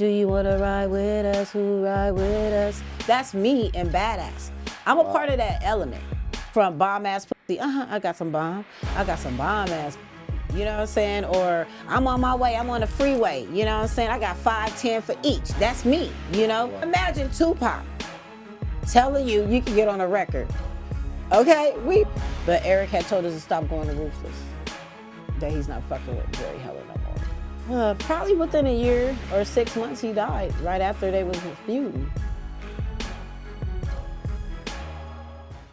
Do you want to ride with us? Who ride with us? That's me and Badass. I'm a part of that element. From bomb ass pussy, I got some bomb. I got some bomb ass. You know what I'm saying? Or I'm on my way, I'm on the freeway. You know what I'm saying? I got 5, 10 for each. That's me, you know? Imagine Tupac telling you you can get on a record. Okay? But Eric had told us to stop going to Ruthless. That he's not fucking with Jerry Heller no more. Probably within a year or 6 months he died, right after they was feuding.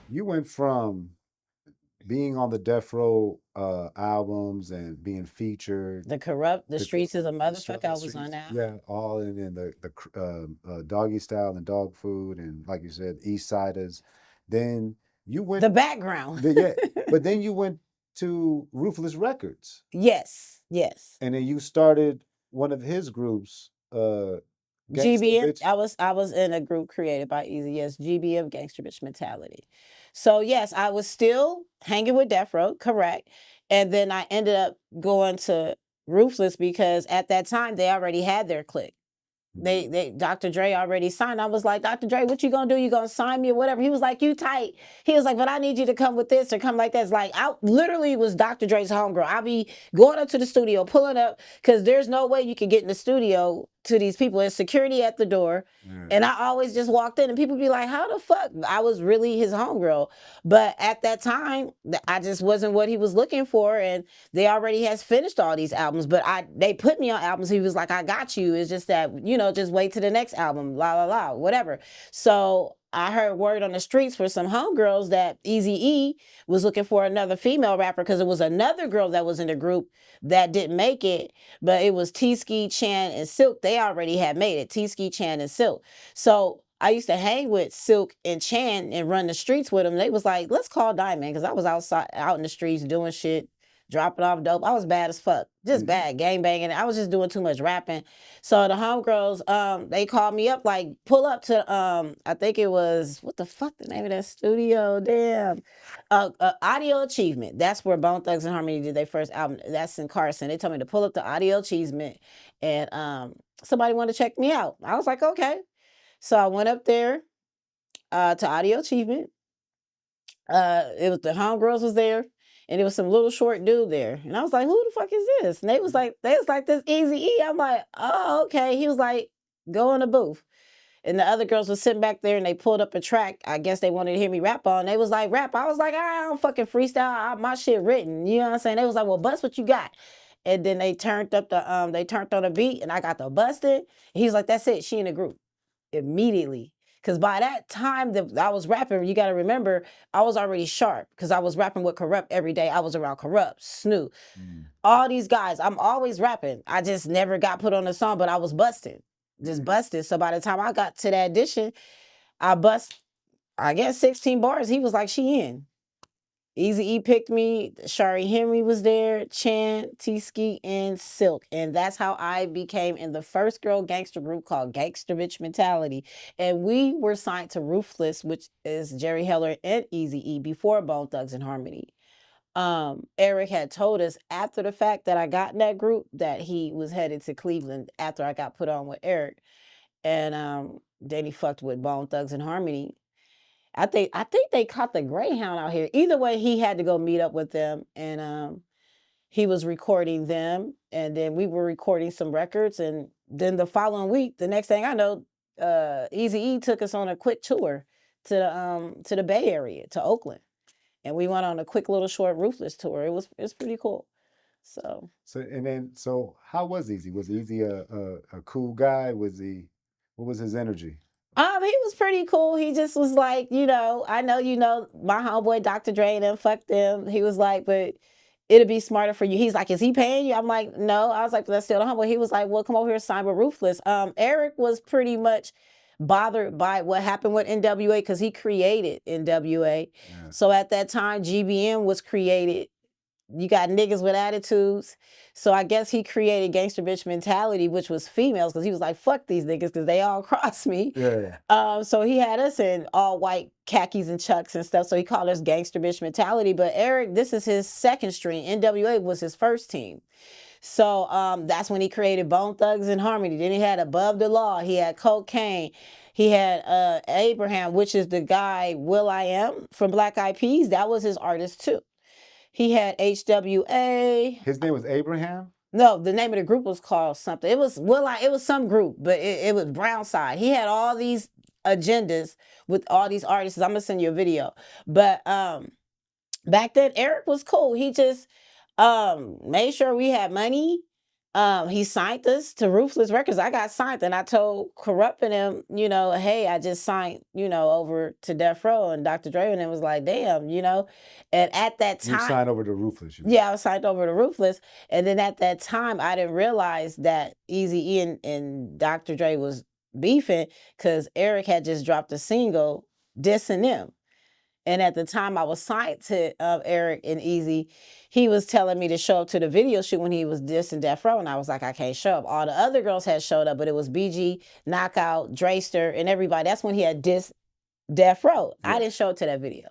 You went from being on the Death Row albums and being featured. The Kurupt, the Streets is a Motherfucker, I was on that. Yeah, all in the Doggystyle and Dog Food, and like you said, East Siders. Then you went the background. Yeah, but then you went to Ruthless Records. Yes, yes. And then you started one of his groups, GBM. I was in a group created by Eazy. Yes, GBM, Gangster Bitch Mentality. So yes, I was still hanging with Death Row, correct. And then I ended up going to Ruthless because at that time they already had their clique. Dr. Dre already signed. I was like, Dr. Dre, what you gonna do? You gonna sign me or whatever? He was like, you tight. He was like, but I need you to come with this or come like this. Like, I literally was Dr. Dre's homegirl. I'll be going up to the studio, pulling up, because there's no way you can get in the studio to these people. There's security at the door. And I always just walked in and people be like, how the fuck? I was really his homegirl. But at that time, I just wasn't what he was looking for. And they already has finished all these albums. But they put me on albums. He was like, I got you. It's just that, you know, just wait to the next album, la, la, la, whatever. So I heard word on the streets for some homegirls that Eazy-E was looking for another female rapper because it was another girl that was in the group that didn't make it, but it was T-Ski, Chan, and Silk. They already had made it, T-Ski, Chan, and Silk. So I used to hang with Silk and Chan and run the streets with them. They was like, let's call Diamond, because I was out in the streets doing shit, dropping off dope. I was bad as fuck. Just bad, gang banging. I was just doing too much rapping. So the homegirls, they called me up, like, pull up to, I think it was, what the fuck the name of that studio? Damn. Audio Achievement. That's where Bone Thugs and Harmony did their first album. That's in Carson. They told me to pull up to Audio Achievement, and somebody wanted to check me out. I was like, okay. So I went up there to Audio Achievement. It was the homegirls was there. And there was some little short dude there. And I was like, who the fuck is this? And they was like this Eazy-E. I'm like, oh, okay. He was like, go in the booth. And the other girls were sitting back there and they pulled up a track. I guess they wanted to hear me rap on. They was like, rap. I was like, I don't fucking freestyle. My shit written. You know what I'm saying? They was like, well, bust what you got. And then they turned up the, they turned on the beat and I got the busted. He was like, that's it. She in the group. Immediately. Because by that time that I was rapping, you got to remember, I was already sharp because I was rapping with Kurupt every day. I was around Kurupt, Snoop, all these guys. I'm always rapping. I just never got put on a song, but I was busted, just busted. So by the time I got to that audition, I bust, I guess, 16 bars. He was like, she in. Eazy-E picked me, Shari Henry was there, Chan, T-Ski, and Silk. And that's how I became in the first girl gangster group called Gangster Bitch Mentality. And we were signed to Ruthless, which is Jerry Heller and Eazy-E before Bone Thugs and Harmony. Eric had told us after the fact that I got in that group that he was headed to Cleveland after I got put on with Eric. And then he fucked with Bone Thugs and Harmony. I think they caught the Greyhound out here. Either way, he had to go meet up with them, and he was recording them, and then we were recording some records, and then the following week, the next thing I know, Eazy-E took us on a quick tour to the Bay Area, to Oakland, and we went on a quick little short Ruthless tour. It was pretty cool. So how was Eazy? Was Eazy a cool guy? What was his energy? He was pretty cool. He just was like, you know, I know, you know, my homeboy Dr. Dre and them, fuck them. He was like, but it'd be smarter for you. He's like, is he paying you? I'm like, no. I was like, but that's still the homeboy. He was like, well, come over here and sign with Ruthless. Eric was pretty much bothered by what happened with NWA because he created NWA. Yeah. So at that time, GBM was created. You got niggas with attitudes. So I guess he created Gangster Bitch Mentality, which was females, because he was like, fuck these niggas, because they all cross me. Yeah. So he had us in all white khakis and chucks and stuff. So he called us Gangster Bitch Mentality. But Eric, this is his second string. NWA was his first team. So that's when he created Bone Thugs and Harmony. Then he had Above the Law. He had Cocaine. He had Abraham, which is the guy Will I Am from Black Eyed Peas. That was his artist too. He had HWA. His name was Abraham? No, the name of the group was called something. It was it was some group, but it was Brownside. He had all these agendas with all these artists. I'm gonna send you a video. But back then Eric was cool. He just made sure we had money. He signed us to Ruthless Records. I got signed and I told Kurupt and him, you know, hey, I just signed, you know, over to Death Row, and Dr. Dre and it was like, damn, you know. And at that time, you signed over to Ruthless. Yeah, I was signed over to Ruthless. And then at that time, I didn't realize that Eazy-E and Dr. Dre was beefing because Eric had just dropped a single dissing them. And at the time I was signed to Eric and Eazy, he was telling me to show up to the video shoot when he was dissing Death Row. And I was like, I can't show up. All the other girls had showed up, but it was BG, Knockout, Drayster, and everybody. That's when he had dissed Death Row. Yeah. I didn't show up to that video.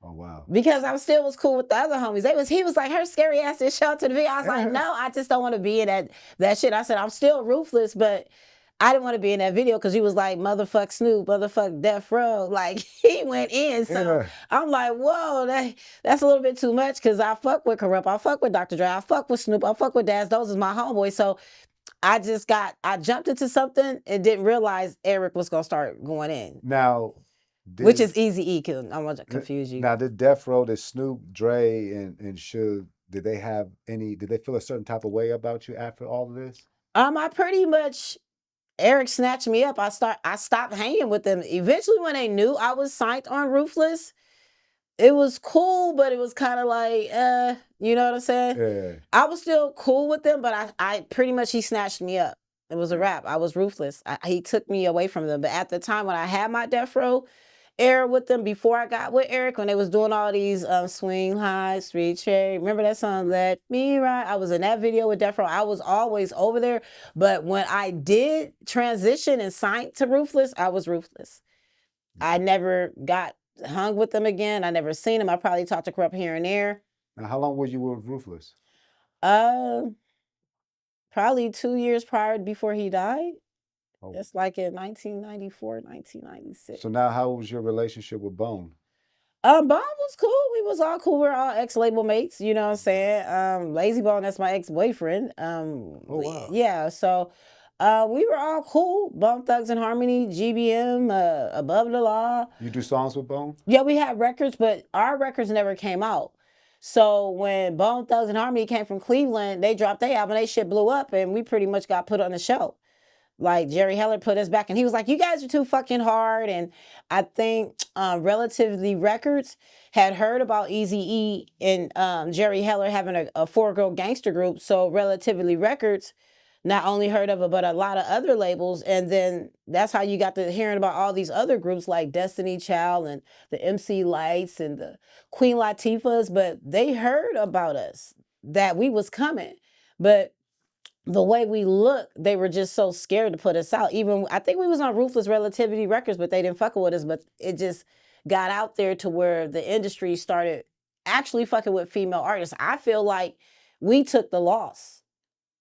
Oh, wow. Because I still was cool with the other homies. He was like, her scary ass didn't show up to the video. I was like, no, I just don't want to be in that shit. I said, I'm still ruthless, but I didn't want to be in that video because he was like, motherfuck Snoop, motherfuck Death Row. Like, he went in. So I'm like, whoa, that's a little bit too much because I fuck with Kurupt. I fuck with Dr. Dre. I fuck with Snoop. I fuck with Daz. Those is my homeboys. So I jumped into something and didn't realize Eric was going to start going in. Now, which is Eazy-E, because I want to confuse you. Now, did Death Row, did Snoop, Dre, and Suge, did they feel a certain type of way about you after all of this? I pretty much, Eric snatched me up. I stopped hanging with them. Eventually, when they knew I was signed on Ruthless, it was cool, but it was kind of like, you know what I'm saying? Yeah. I was still cool with them, but I pretty much, he snatched me up. It was a wrap. I was Ruthless. He took me away from them. But at the time when I had my Death Row era with them, before I got with Eric, when they was doing all these swing high, street cherry, remember that song, Let Me Ride? I was in that video with Death Row. I was always over there. But when I did transition and sign to Ruthless, I was Ruthless. I never got hung with them again. I never seen them. I probably talked to Kurupt here and there. Now, how long were you with Ruthless? Probably 2 years prior before he died. Oh. It's like in 1994, 1996. So now how was your relationship with Bone? Bone was cool. We was all cool. We're all ex-label mates, you know what I'm saying? Lazy Bone, that's my ex-boyfriend. Oh, wow. Yeah, so we were all cool. Bone Thugs and Harmony, GBM, Above the Law. You do songs with Bone? Yeah, we had records, but our records never came out. So when Bone Thugs and Harmony came from Cleveland, they dropped their album, they shit blew up, and we pretty much got put on the show. Like, Jerry Heller put us back, and he was like, you guys are too fucking hard. And I think Relatively Records had heard about Eazy-E and Jerry Heller having a four-girl gangster group. So Relatively Records not only heard of it, but a lot of other labels. And then that's how you got to hearing about all these other groups like Destiny Child and the MC Lights and the Queen Latifahs. But they heard about us, that we was coming. But the way we look, they were just so scared to put us out. Even, I think we was on Ruthless Relativity Records, but they didn't fuck with us. But it just got out there to where the industry started actually fucking with female artists. I feel like we took the loss,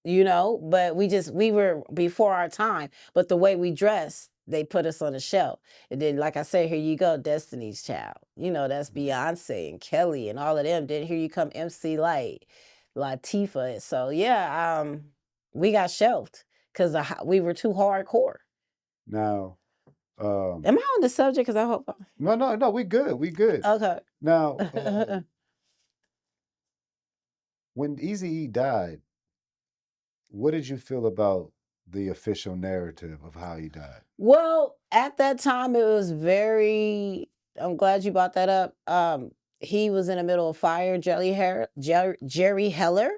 you know, but we were before our time. But the way we dressed, they put us on the shelf. And then, like I said, here you go, Destiny's Child. You know, that's Beyonce and Kelly and all of them. Then here you come MC Light, Latifah. So yeah, we got shelved because we were too hardcore. Now, am I on the subject? Because I hope. No, we good. We good. Okay. Now, when Eazy-E died, what did you feel about the official narrative of how he died? Well, at that time, it was very. I'm glad you brought that up. He was in the middle of fire. Jerry Heller.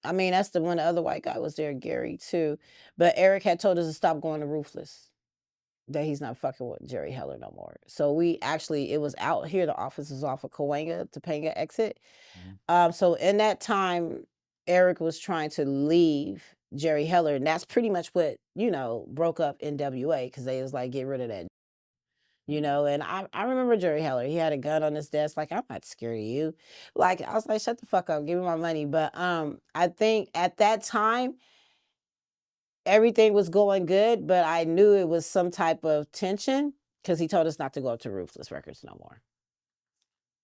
I mean, that's the one, the other white guy was there, Gary, too. But Eric had told us to stop going to Ruthless, that he's not fucking with Jerry Heller no more. So it was out here. The office is off of Cahuenga, Topanga exit. Mm-hmm. So in that time, Eric was trying to leave Jerry Heller. And that's pretty much what, you know, broke up NWA, because they was like, get rid of that. you know. And I remember Jerry Heller. He had a gun on his desk. Like, I'm not scared of you. Like, I was like, shut the fuck up, give me my money. But I think at that time everything was going good, but I knew it was some type of tension because he told us not to go up to Ruthless Records no more.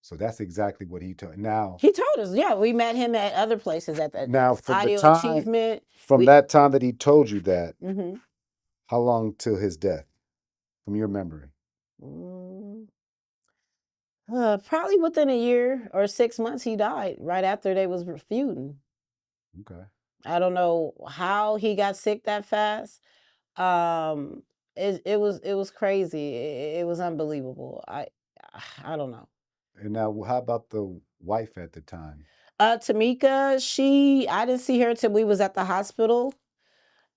So that's exactly what he told. Now he told us, yeah, we met him at other places at the now from Audio the time Achievement. from that time that he told you that, Mm-hmm. how long till his death, from your memory? Probably within a year or 6 months, he died right after they was feuding. Okay. I don't know how he got sick that fast. It was crazy. It was unbelievable. I don't know. And now, how about the wife at the time? Tamika, I didn't see her till we was at the hospital.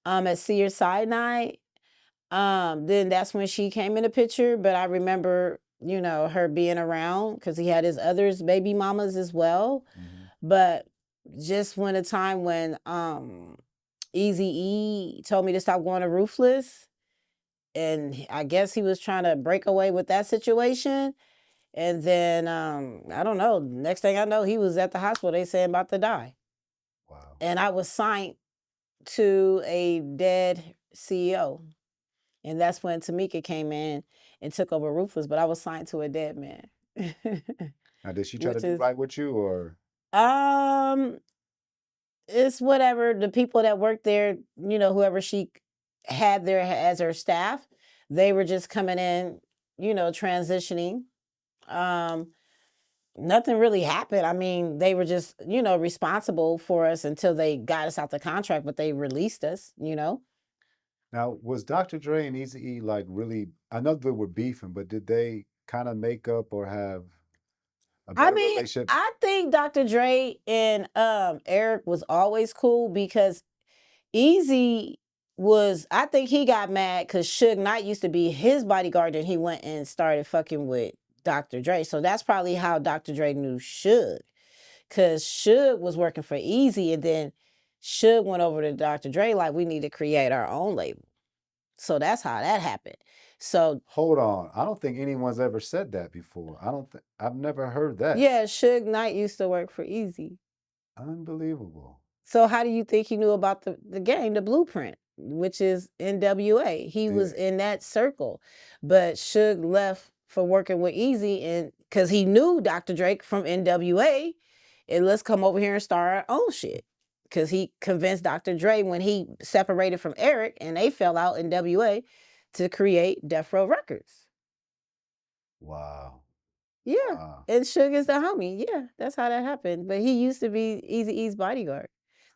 At Sears Sinai. Then that's when she came in the picture. But I remember, you know, her being around because he had his others baby mamas as well. Mm-hmm. But just when a time when Eazy-E told me to stop going to Ruthless, and I guess he was trying to break away with that situation. And then I don't know. Next thing I know, he was at the hospital. They said about to die. Wow. And I was signed to a dead CEO. And that's when Tamika came in and took over Ruthless, but I was signed to a dead man. Now, did she try to do right with you, or? It's whatever. The people that worked there, you know, whoever she had there as her staff, they were just coming in, you know, transitioning. Nothing really happened. I mean, they were just, you know, responsible for us until they got us out the contract, but they released us, you know. Now, was Dr. Dre and Eazy-E like really? I know they were beefing, but did they kind of make up or have a better relationship? I think Dr. Dre and Eric was always cool because Eazy was. I think he got mad because Suge Knight used to be his bodyguard, and he went and started fucking with Dr. Dre. So that's probably how Dr. Dre knew Suge, because Suge was working for Eazy, and then Suge went over to Dr. Dre like, we need to create our own label. So that's how that happened. So hold on, I don't think anyone's ever said that before. I've never heard that. Yeah, Suge Knight used to work for Eazy. Unbelievable. So how do you think he knew about the game, the Blueprint, which is NWA? He was in that circle, but Suge left for working with Eazy, and because he knew Dr. Drake from NWA, and let's come over here and start our own shit. Because he convinced Dr. Dre when he separated from Eric and they fell out in WA to create Death Row Records. Wow. Yeah, wow. And Suge is the homie. Yeah, that's how that happened. But he used to be Eazy-E's bodyguard.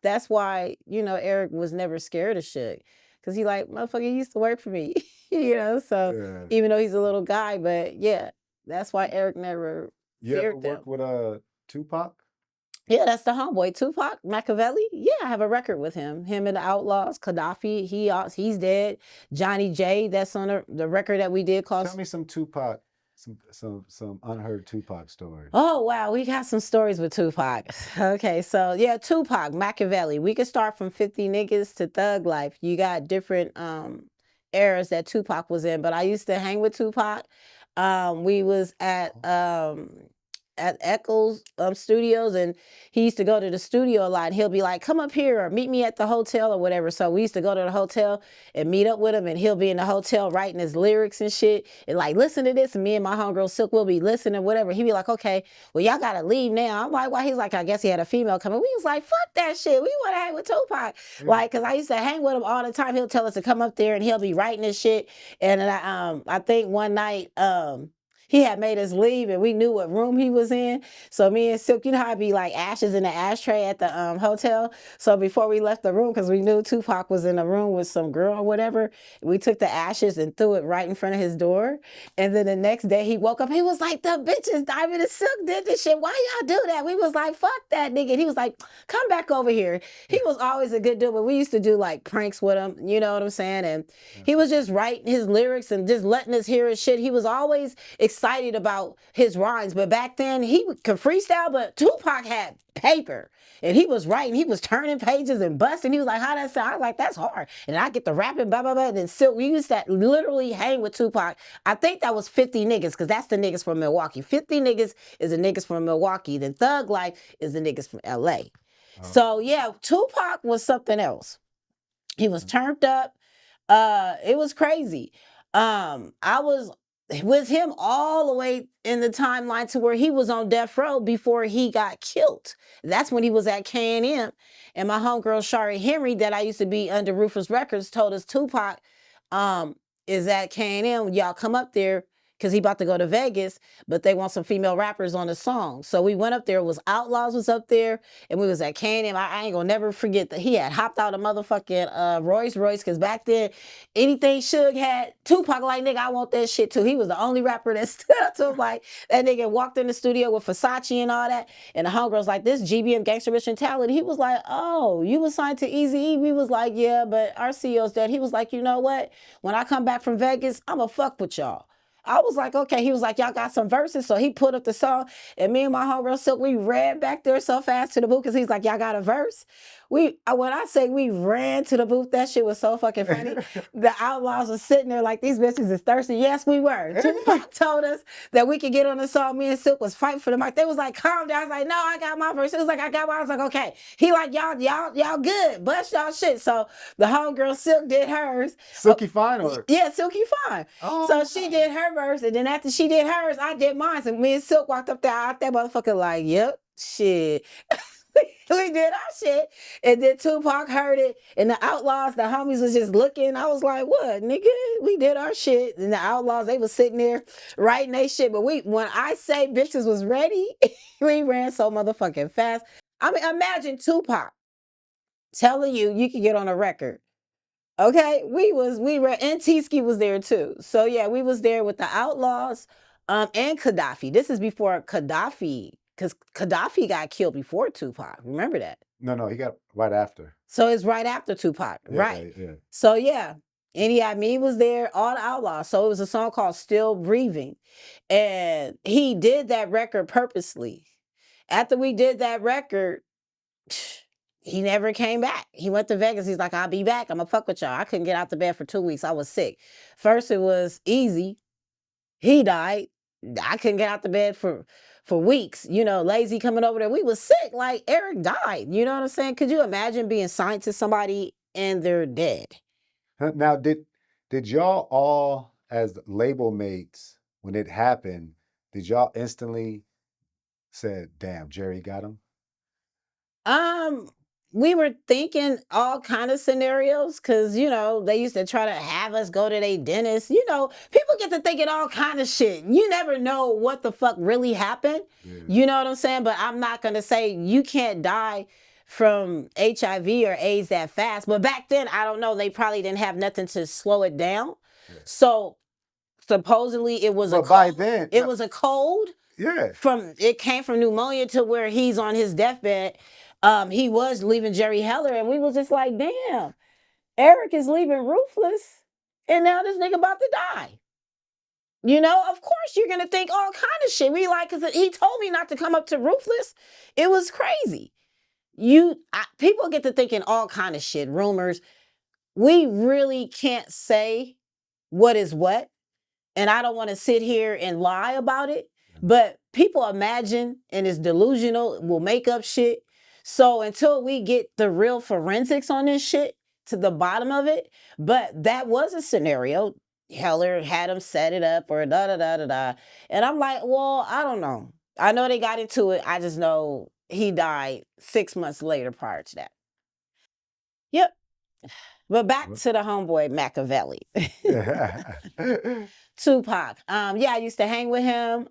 That's why, you know, Eric was never scared of Suge. Because he like, motherfucker, he used to work for me. You know, so even though he's a little guy, but yeah, that's why Eric never feared ever worked with Tupac? Yeah, that's the homeboy, Tupac Machiavelli. Yeah, I have a record with him. Him and the Outlaws, Gaddafi. He's dead. Johnny J. That's on the record that we did called. Tell me some Tupac, some unheard Tupac stories. Oh wow, we got some stories with Tupac. Okay, so yeah, Tupac Machiavelli. We could start from 50 Niggas to Thug Life. You got different eras that Tupac was in, but I used to hang with Tupac. We was at Echoes Studios, and he used to go to the studio a lot. And he'll be like, come up here or meet me at the hotel or whatever. So we used to go to the hotel and meet up with him, and he'll be in the hotel writing his lyrics and shit, and like, listen to this. And me and my homegirl Silk will be listening, whatever. He'd be like, okay, well, y'all gotta leave now. I'm like, why? He's like, I guess he had a female coming. We was like, fuck that shit. We want to hang with Tupac. Yeah. Like, cause I used to hang with him all the time. He'll tell us to come up there and he'll be writing his shit. And I think one night, he had made us leave, and we knew what room he was in. So me and Silk, you know how I'd be like ashes in the ashtray at the hotel? So before we left the room, because we knew Tupac was in a room with some girl or whatever, we took the ashes and threw it right in front of his door. And then the next day he woke up, he was like, the bitches Diamond and Silk did this shit. Why y'all do that? We was like, fuck that nigga. And he was like, come back over here. He was always a good dude, but we used to do like pranks with him, you know what I'm saying? And he was just writing his lyrics and just letting us hear his shit. He was always excited about his rhymes. But back then he could freestyle, but Tupac had paper. And he was writing, he was turning pages and busting. He was like, how that sound? I was like, that's hard. And I get the rapping, blah, blah, blah. And then Silk, we used to literally hang with Tupac. I think that was 50 niggas, because that's the niggas from Milwaukee. 50 niggas is the niggas from Milwaukee. Then Thug Life is the niggas from LA. So yeah, Tupac was something else. He was turned up. It was crazy. I was with him all the way in the timeline to where he was on death row before he got killed. That's when he was at K&M. And my homegirl, Shari Henry, that I used to be under Ruthless Records, told us Tupac is at K&M. Y'all come up there, because he about to go to Vegas, but they want some female rappers on the song. So we went up there. It was Outlaws was up there, and we was at K&M. I ain't gonna never forget that he had hopped out a motherfucking Rolls Royce, because back then, anything Suge had, Tupac like, nigga, I want that shit too. He was the only rapper that stood up to him like, that nigga walked in the studio with Versace and all that, and the homegirl's like, this GBM Gangster Rich Mentality. He was like, oh, you was signed to Eazy-E? We was like, yeah, but our CEO's dead. He was like, you know what? When I come back from Vegas, I'ma fuck with y'all. I was like, okay. He was like, y'all got some verses. So he put up the song, and me and my homegirl Silk, we ran back there so fast to the booth, because he's like, y'all got a verse? When I say we ran to the booth, that shit was so fucking funny. The Outlaws were sitting there like, these bitches is thirsty. Yes, we were. Tupac told us that we could get on the song. Me and Silk was fighting for the mic. They was like, calm down. I was like, no, I got my verse. It was like, I got mine. I was like, okay. He like, y'all good. Bust y'all shit. So the homegirl Silk did hers. Silky Fine, or? Yeah, Silky Fine. Oh. So she did her verse, and then after she did hers, I did mine. And me and Silk walked up there, out that motherfucker like, yep, shit. We did our shit. And then Tupac heard it, and the Outlaws, the homies was just looking. I was like, what, nigga? We did our shit. And the Outlaws, they was sitting there writing their shit. But when I say bitches was ready, we ran so motherfucking fast. I mean, imagine Tupac telling you can get on a record. Okay, we were, and T-Ski was there too. So yeah, we was there with the Outlaws, and Gaddafi. This is before Gaddafi, because Gaddafi got killed before Tupac. Remember that? No, he got right after. So it's right after Tupac, Yeah, right? yeah. So yeah, me was there, all the Outlaws. So it was a song called "Still Breathing," and he did that record purposely. After we did that record, he never came back. He went to Vegas. He's like, I'll be back. I'm gonna fuck with y'all. I couldn't get out the bed for 2 weeks. I was sick. First it was Eazy. He died. I couldn't get out the bed for weeks. You know, Lazy coming over there. We was sick. Like, Eric died. You know what I'm saying? Could you imagine being signed to somebody and they're dead? Now, did y'all all, as label mates, when it happened, did y'all instantly said, damn, Jerry got him? We were thinking all kind of scenarios, because, you know, they used to try to have us go to their dentist. You know, people get to thinking all kind of shit. You never know what the fuck really happened. Yeah. You know what I'm saying? But I'm not going to say you can't die from HIV or AIDS that fast. But back then, I don't know, they probably didn't have nothing to slow it down. Yeah. So supposedly it was by then it was a cold. Yeah. It came from pneumonia to where he's on his deathbed. He was leaving Jerry Heller, and we was just like, damn, Eric is leaving Ruthless, and now this nigga about to die. You know, of course you're gonna think all kind of shit. We like, because he told me not to come up to Ruthless. It was crazy. People get to thinking all kind of shit, rumors. We really can't say what is what, and I don't want to sit here and lie about it. But people imagine and is delusional, will make up shit. So until we get the real forensics on this shit, to the bottom of it, but that was a scenario. Heller had him set it up, or da-da-da-da-da. And I'm like, well, I don't know. I know they got into it. I just know he died 6 months later prior to that. Yep. But back to the homeboy Machiavelli. Tupac. Yeah, I used to hang with him.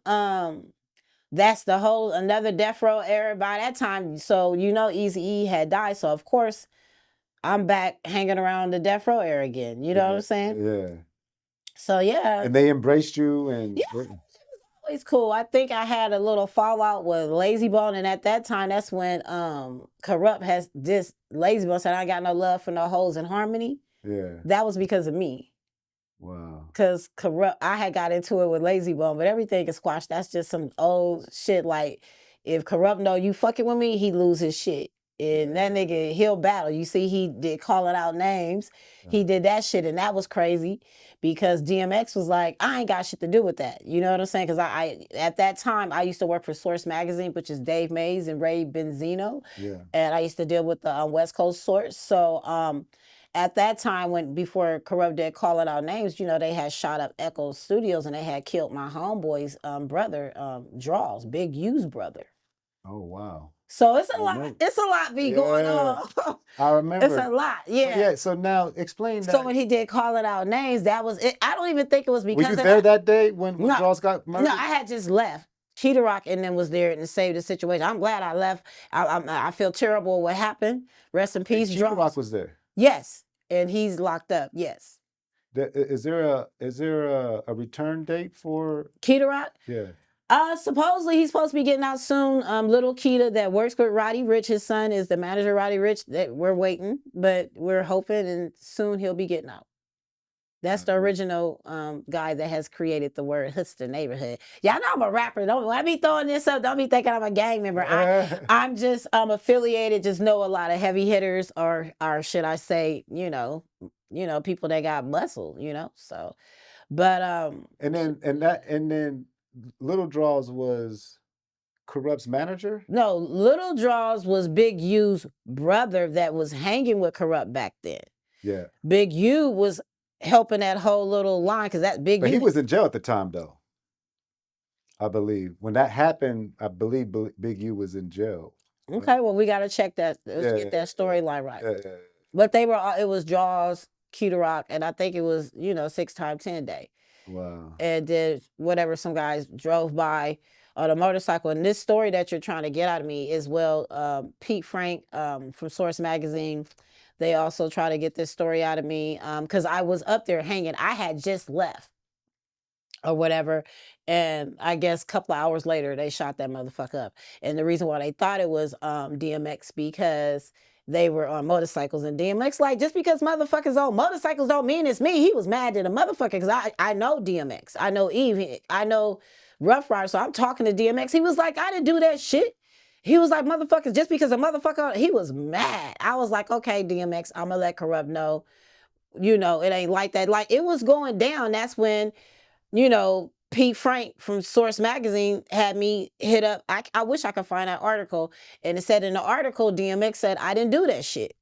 That's the whole another death row era by that time. So you know Eazy-E had died. So of course I'm back hanging around the death row era again. You know what I'm saying? Yeah. So yeah. And they embraced you, and yeah, it was always cool. I think I had a little fallout with Lazy Bone, and at that time that's when Kurupt has this Lazy Bone said, I got no love for no hoes in harmony. Yeah. That was because of me. Wow. Cause Kurupt, I had got into it with Lazy Bone, but everything is squashed. That's just some old shit. Like if Kurupt know you fucking with me, he lose his shit. And that nigga, he'll battle. You see, he did calling out names. He did that shit, and that was crazy because DMX was like, I ain't got shit to do with that. You know what I'm saying? Because I at that time I used to work for Source Magazine, which is Dave Mays and Ray Benzino. Yeah. And I used to deal with the West Coast Source. So at that time, when before Kurupt did calling out names, you know, they had shot up Echo Studios and they had killed my homeboy's brother, Draws, Big U's brother. Oh wow. So it's a lot. It's a lot be going on. I remember. It's a lot. Yeah. Yeah. So now explain that. So when he did calling out names, that was it. I don't even think it was because were you there that day when no, Draws got murdered? No, I had just left. Cheetah Rock and then was there and saved the situation. I'm glad I left. I feel terrible what happened. Rest in peace. Cheetah Rock was there. Yes, and he's locked up. Yes. Is there a return date for Cheetah Rock? Yeah. Supposedly he's supposed to be getting out soon. Little Keita that works with Roddy Ricch, his son is the manager of Roddy Ricch. That we're waiting, but we're hoping and soon he'll be getting out. That's the original guy that has created the word Hoodster neighborhood. Y'all know I'm a rapper. Don't let me throwing this up. Don't be thinking I'm a gang member. I'm just affiliated. Just know a lot of heavy hitters, or should I say, you know, people that got muscle. You know, so, but and then Little Draws was Kurupt's manager? No, Little Draws was Big U's brother that was hanging with Kurupt back then. Yeah. Big U was helping that whole little line because that Big But U. he was in jail at the time, though. I believe when that happened, I believe Big U was in jail. Okay, well we gotta check that. Let's get that storyline right. Yeah. But they were. It was Jaws, Cheetah Rock, and I think it was 6x10 day. Wow. And then whatever, some guys drove by on a motorcycle. And this story that you're trying to get out of me is Pete Frank from Source Magazine. They also try to get this story out of me because I was up there hanging. I had just left or whatever. And I guess a couple of hours later, they shot that motherfucker up. And the reason why they thought it was DMX because they were on motorcycles, and DMX like, just because motherfuckers on motorcycles don't mean it's me. He was mad at a motherfucker because I know DMX. I know Eve. I know Rough Rider. So I'm talking to DMX. He was like, I didn't do that shit. He was like, motherfuckers, just because a motherfucker, he was mad. I was like, okay, DMX, I'm going to let Kurupt know, it ain't like that. Like, it was going down. That's when, Pete Frank from Source Magazine had me hit up. I wish I could find that article. And it said in the article, DMX said, I didn't do that shit.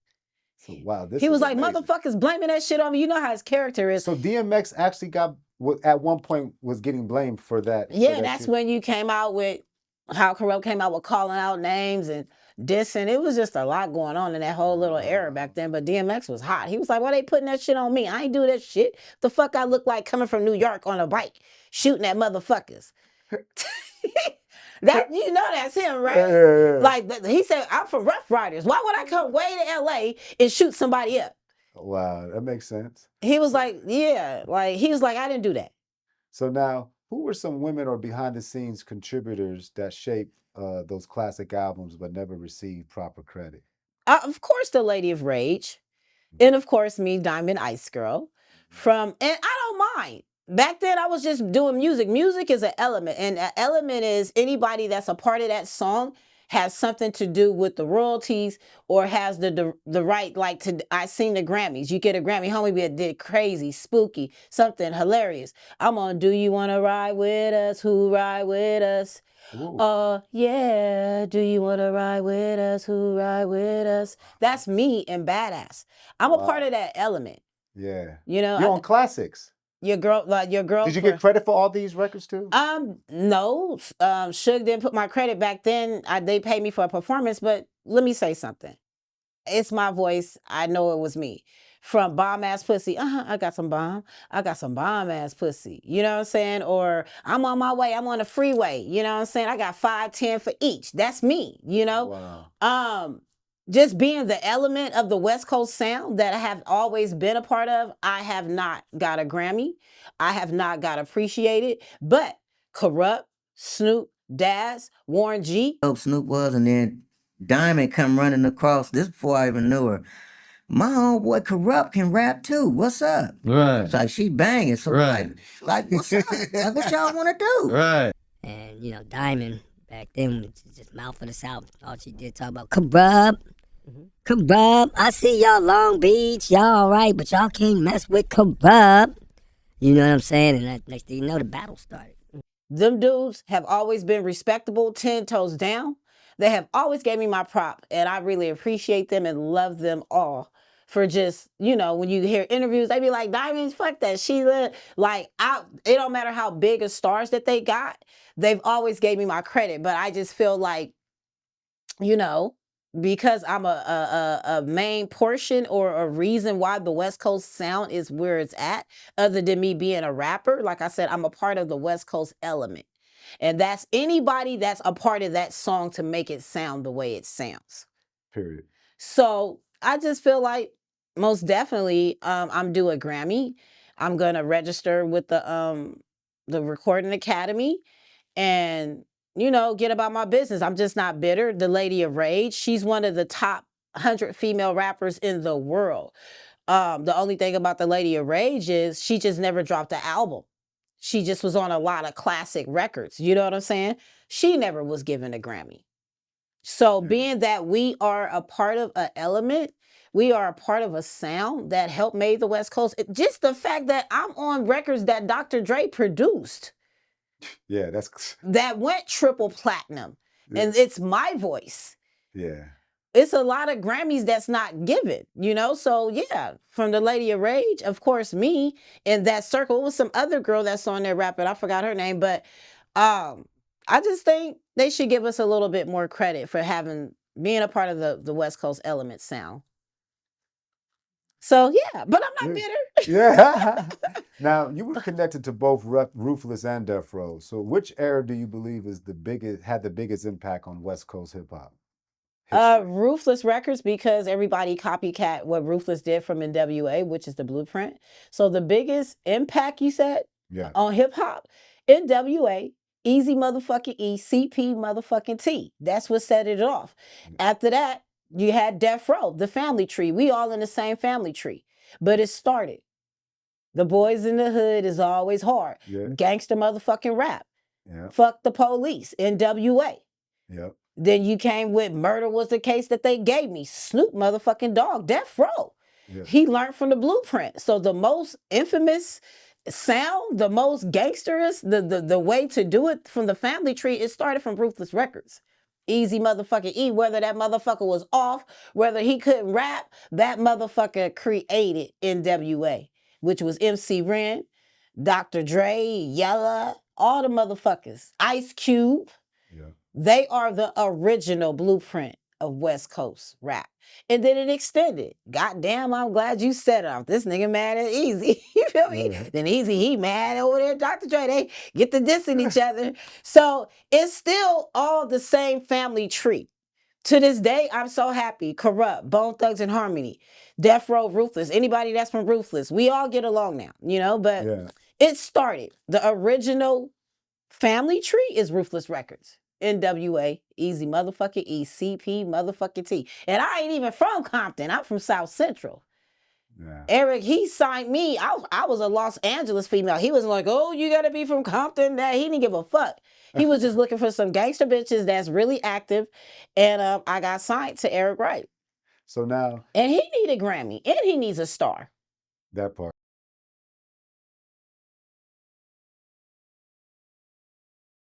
So, wow. He was like, amazing. Motherfuckers blaming that shit on me. You know how his character is. So DMX actually at one point was getting blamed for that. Yeah, that's when you came out with how Kurupt came out with calling out names and dissing. It was just a lot going on in that whole little era back then. But DMX was hot. He was like, why they putting that shit on me? I ain't do that shit. The fuck I look like coming from New York on a bike, shooting at motherfuckers. That's him, right? Yeah. Like he said, I'm from Rough Riders. Why would I come way to LA and shoot somebody up? Wow, that makes sense. He was like, yeah, like he was like, I didn't do that. So now, who were some women or behind the scenes contributors that shaped those classic albums but never received proper credit? Of course, the Lady of Rage, and of course, me, Diamond Ice Girl. And I don't mind. Back then, I was just doing music. Music is an element, and an element is anybody that's a part of that song has something to do with the royalties or has the right, like I seen the Grammys. You get a Grammy, homie did crazy, spooky, something hilarious. I'm on Do You Wanna Ride With Us? Who ride with us? Yeah, do you wanna ride with us? Who ride with us? That's me and Badass. I'm a part of that element. Yeah. You're on classics. Your girl. Did you get credit for all these records too? No. Suge didn't put my credit back then. They paid me for a performance, but let me say something. It's my voice. I know it was me. From bomb ass pussy. I got some bomb. I got some bomb ass pussy. You know what I'm saying? Or I'm on my way. I'm on the freeway. You know what I'm saying? I got 5, 10 for each. That's me. Wow. Just being the element of the West Coast sound that I have always been a part of, I have not got a Grammy. I have not got appreciated. But Kurupt, Snoop, Daz, Warren G. Snoop was, and then Diamond come running across. This before I even knew her. my homeboy Kurupt can rap too. What's up? Right. It's like she banging. So Right. like what's up? Like what y'all want to do? Right. And you know, Diamond back then was just mouth of the South. All she did talk about Kurupt. Kurupt. I see y'all Long Beach. Y'all all right, but y'all can't mess with Kurupt. You know what I'm saying? And that, next thing you know, the battle started. Them dudes have always been respectable, 10 toes down. They have always gave me my prop, and I really appreciate them and love them all for just, you know, when you hear interviews, they be like, Diamonds, fuck that. Sheila, like, it don't matter how big of stars that they got, they've always gave me my credit. But I just feel like, you know, because I'm a main portion or a reason why the West Coast sound is where it's at, other than me being a rapper, like I said, I'm a part of the West Coast element. And that's anybody that's a part of that song to make it sound the way it sounds. Period. So I just feel like most definitely I'm due a Grammy. I'm gonna register with the Recording Academy and, you know, get about my business. I'm just not bitter. The Lady of Rage, she's one of the top 100 female rappers in the world. The only thing about the Lady of Rage is she just never dropped an album. She just was on a lot of classic records. You know what I'm saying? She never was given a Grammy. So being that we are a part of an element, we are a part of a sound that helped made the West Coast. Just the fact that I'm on records that Dr. Dre produced. Yeah, that's that went triple platinum, and it's my voice. Yeah. It's a lot of Grammys that's not given, you know? So yeah, from the Lady of Rage, of course, me in that circle. It was some other girl that's on there rapping. I forgot her name, but I just think they should give us a little bit more credit for being a part of the West Coast element sound. So yeah, but I'm not bitter. Yeah. Now, you were connected to both Ruthless and Death Row. So which era do you believe is had the biggest impact on West Coast hip hop? Ruthless Records, because everybody copycat what Ruthless did from NWA, which is the blueprint. So the biggest impact, you said, on hip hop, NWA, Easy motherfucking E, CP motherfucking T. That's what set it off. After that, you had Death Row, the family tree. We all in the same family tree. But it started. The boys in the hood is always hard. Gangster motherfucking rap. Fuck the police, NWA. Yep. Then you came with Murder Was the Case That They Gave Me. Snoop motherfucking Dogg, Death Row. He learned from the blueprint. So the most infamous sound, the most gangsterous, the way to do it from the family tree, it started from Ruthless Records. Easy motherfucking E, whether that motherfucker was off, whether he couldn't rap, that motherfucker created NWA, which was MC Ren, Dr. Dre, Yella, all the motherfuckers. Ice Cube. They are the original blueprint of West Coast rap. And then it extended. Goddamn, I'm glad you said it. This nigga mad at Easy. You feel me? Then Easy, he mad over there, Dr. Dre. They get to dissing each other. So it's still all the same family tree. To this day, I'm so happy. Kurupt, Bone Thugs and Harmony, Death Row, Ruthless. Anybody that's from Ruthless, we all get along now, you know? But it started. The original family tree is Ruthless Records. NWA, Easy motherfucking E, CP motherfucking T. And I ain't even from Compton. I'm from South Central. Eric, he signed me. I was a Los Angeles female. He was like, oh, you gotta be from Compton. That he didn't give a fuck. He was just looking for some gangster bitches that's really active. And I got signed to Eric Wright. So now. And he needs a Grammy. And he needs a star. That part.